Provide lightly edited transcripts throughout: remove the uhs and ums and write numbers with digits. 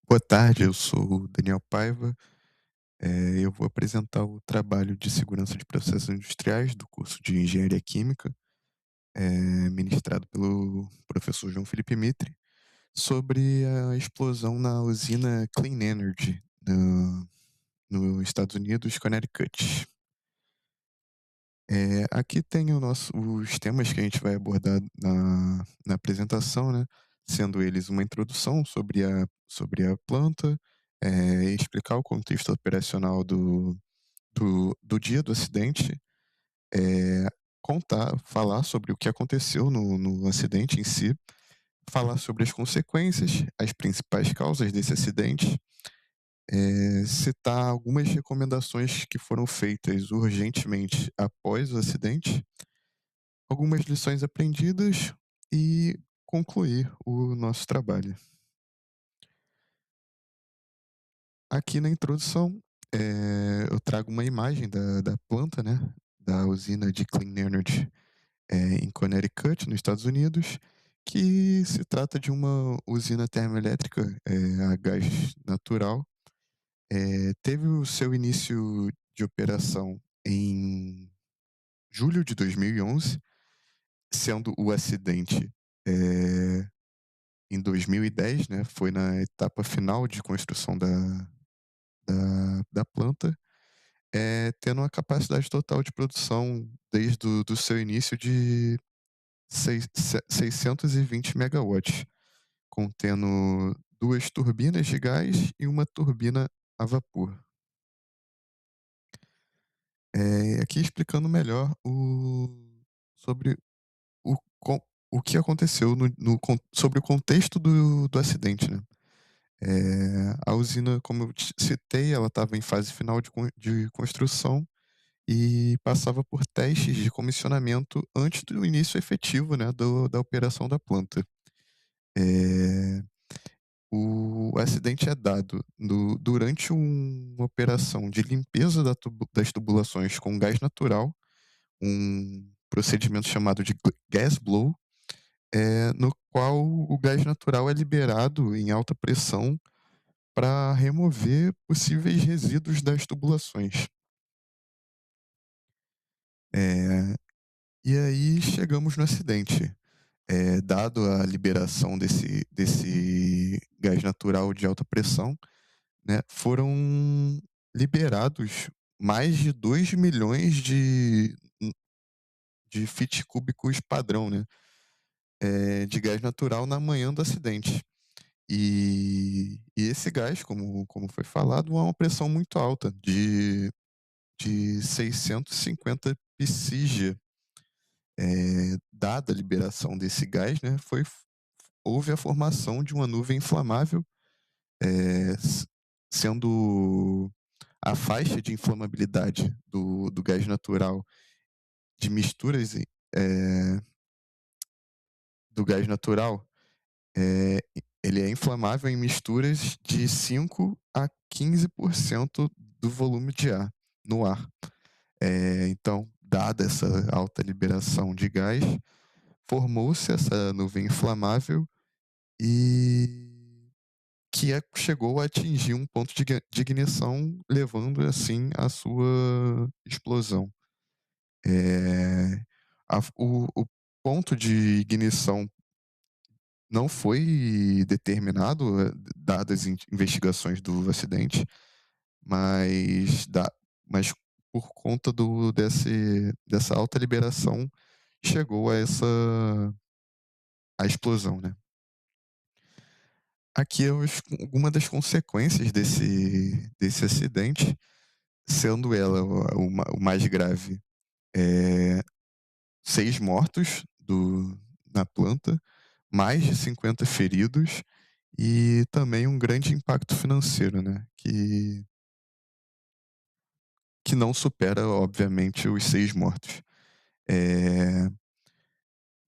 Boa tarde, eu sou o Daniel Paiva. Eu vou apresentar o trabalho de segurança de processos industriais do curso de Engenharia Química, ministrado pelo professor João Felipe Mitre, sobre a explosão na usina Clean Energy, nos Estados Unidos, Connecticut. Aqui tem os temas que a gente vai abordar na apresentação, né? Sendo eles uma introdução sobre a planta, explicar o contexto operacional do dia do acidente, falar sobre o que aconteceu no acidente em si, falar sobre as consequências, as principais causas desse acidente, citar algumas recomendações que foram feitas urgentemente após o acidente, algumas lições aprendidas e concluir o nosso trabalho. Aqui na introdução, eu trago uma imagem da planta, né, da usina de Clean Energy, em Connecticut, nos Estados Unidos, que se trata de uma usina termoelétrica, a gás natural. Teve o seu início de operação em julho de 2011, sendo o acidente em 2010, né? Foi na etapa final de construção da planta, tendo uma capacidade total de produção desde do seu início de 620 megawatts, contendo duas turbinas de gás e uma turbina a vapor. Aqui explicando melhor sobre o, con- o que aconteceu sobre o contexto do acidente, né? A usina, como eu citei, ela estava em fase final de construção e passava por testes de comissionamento antes do início efetivo, né, da operação da planta. É, o acidente é dado durante uma operação de limpeza das tubulações com gás natural, um procedimento chamado de gas blow, no qual o gás natural é liberado em alta pressão para remover possíveis resíduos das tubulações. É, e aí chegamos no acidente. Dado a liberação desse gás natural de alta pressão, né, foram liberados mais de 2 milhões de feet cúbicos padrão, né, de gás natural na manhã do acidente. E esse gás, como foi falado, é uma pressão muito alta, de 650 psig. Dada a liberação desse gás, né, houve a formação de uma nuvem inflamável, sendo a faixa de inflamabilidade do gás natural de misturas do gás natural, é, ele é inflamável em misturas de 5 a 15% do volume de ar no ar. Então, dada essa alta liberação de gás, formou-se essa nuvem inflamável e chegou a atingir um ponto de ignição, levando assim à sua explosão. É, o ponto de ignição não foi determinado, dadas as investigações do acidente, mas, mas por conta dessa alta liberação, chegou a explosão, né? Aqui é alguma das consequências desse acidente, sendo ela o mais grave, é, 6 mortos na planta, mais de 50 feridos e também um grande impacto financeiro, né? Que não supera, obviamente, os 6 mortos. É,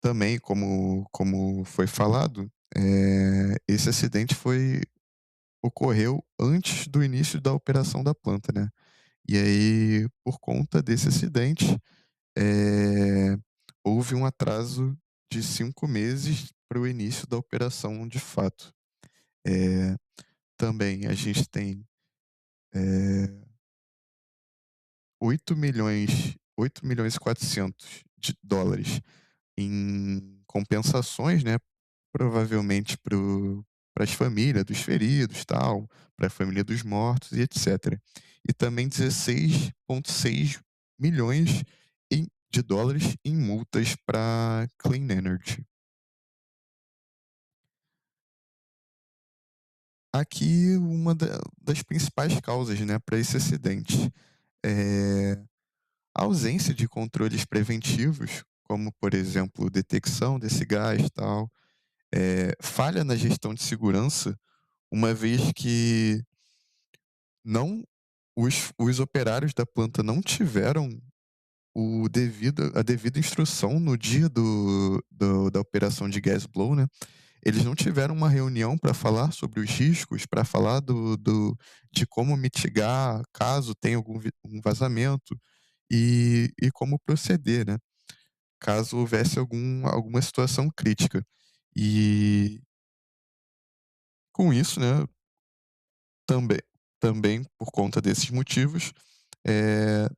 também, como foi falado, esse acidente ocorreu antes do início da operação da planta, né? E aí, por conta desse acidente, é, houve um atraso de 5 meses para o início da operação de fato. É, também a gente tem, eh, 8.400.000.000 em compensações, né, provavelmente para as famílias dos feridos, tal, para a família dos mortos e etcétera. E também 16,6 milhões de dólares em multas para Clean Energy. Aqui uma das principais causas, né, para esse acidente é a ausência de controles preventivos, como, por exemplo, detecção desse gás, tal, falha na gestão de segurança, uma vez que não os operários da planta não tiveram a devida instrução no dia da operação de gas blow, né. Eles não tiveram uma reunião para falar sobre os riscos, para falar de como mitigar caso tenha um vazamento e como proceder, né, caso houvesse alguma situação crítica. E com isso, né, também também por conta desses motivos, eh,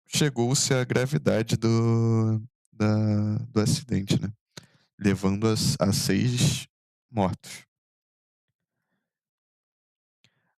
chegou-se à gravidade do acidente, né, levando a 6 mortos.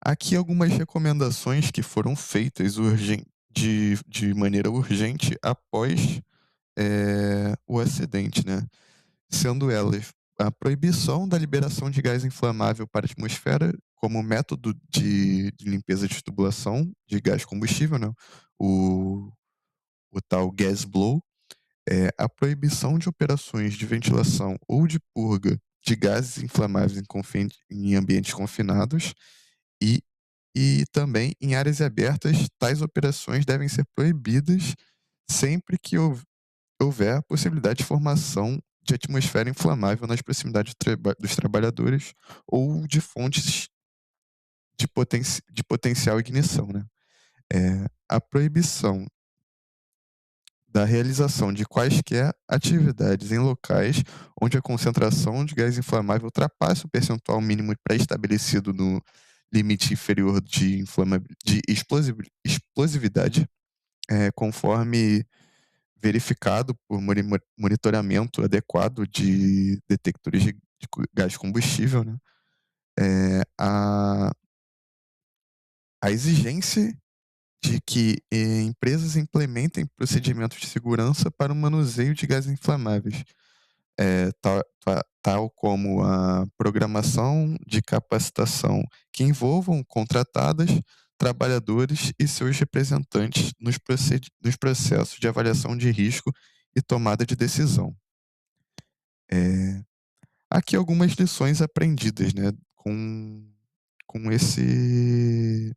Aqui algumas recomendações que foram feitas de maneira urgente após, o acidente, né, sendo elas a proibição da liberação de gás inflamável para a atmosfera como método de limpeza de tubulação de gás combustível, né, o o tal gas blow, a proibição de operações de ventilação ou de purga de gases inflamáveis em ambientes confinados e também em áreas abertas, tais operações devem ser proibidas sempre que houver a possibilidade de formação de atmosfera inflamável nas proximidades dos trabalhadores ou de fontes de potencial ignição, né. A proibição da realização de quaisquer atividades em locais onde a concentração de gás inflamável ultrapasse o percentual mínimo pré-estabelecido no limite inferior de explosividade, conforme verificado por monitoramento adequado de detectores de gás combustível, né. A exigência de que, empresas implementem procedimentos de segurança para o manuseio de gases inflamáveis, tal como a programação de capacitação que envolvam contratadas, trabalhadores e seus representantes nos processos de avaliação de risco e tomada de decisão. Eh, Aqui algumas lições aprendidas, né, com esse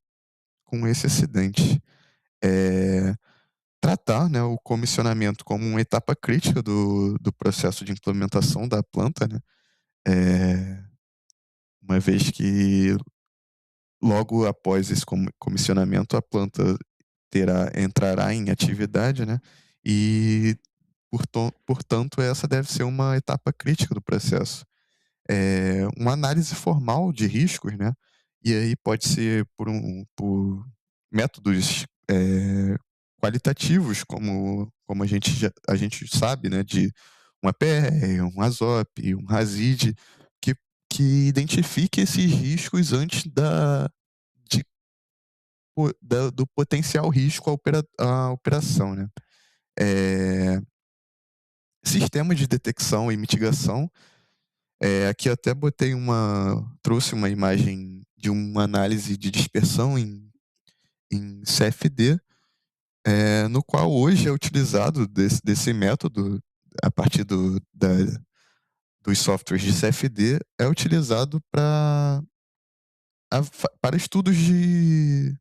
acidente. Eh Tratar, né, o comissionamento como uma etapa crítica do processo de implementação da planta, né, eh, uma vez que logo após esse comissionamento a planta entrará em atividade, né, e portanto essa deve ser uma etapa crítica do processo. Uma análise formal de riscos, né, e aí pode ser por métodos, qualitativos, como a gente sabe, né, de um APR, um ASOP, um RASID, que identifique esses riscos antes de do potencial risco à operação, né. Eh, Sistemas de detecção e mitigação, aqui até trouxe uma imagem de uma análise de dispersão em CFD, no qual hoje é utilizado desse método, a partir dos softwares de CFD, é utilizado para estudos de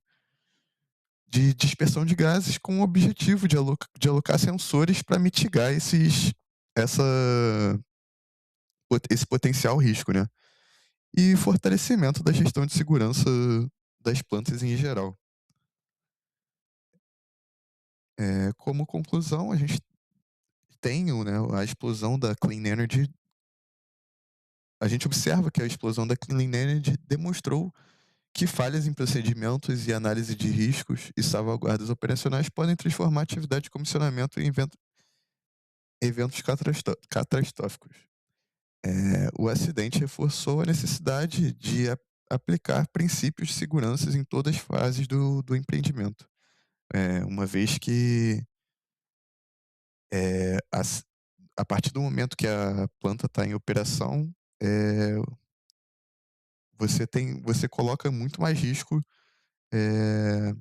dispersão de gases com o objetivo de alocar sensores para mitigar essa, esse potencial risco, né? E fortalecimento da gestão de segurança das plantas em geral. Como conclusão, a gente tem né, a explosão da Clean Energy. A gente observa que a explosão da Clean Energy demonstrou que falhas em procedimentos e análise de riscos e salvaguardas operacionais podem transformar a atividade de comissionamento em eventos catastróficos. O acidente reforçou a necessidade de aplicar princípios de segurança em todas as fases do empreendimento, uma vez que é, a partir do momento que a planta está em operação, é, você coloca muito mais risco é,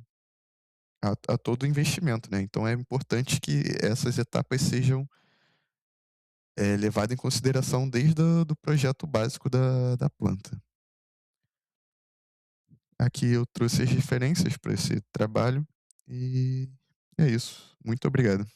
a todo o investimento, né? Então é importante que essas etapas sejam levadas em consideração desde do projeto básico da planta. Aqui eu trouxe as referências para esse trabalho e é isso. Muito obrigado.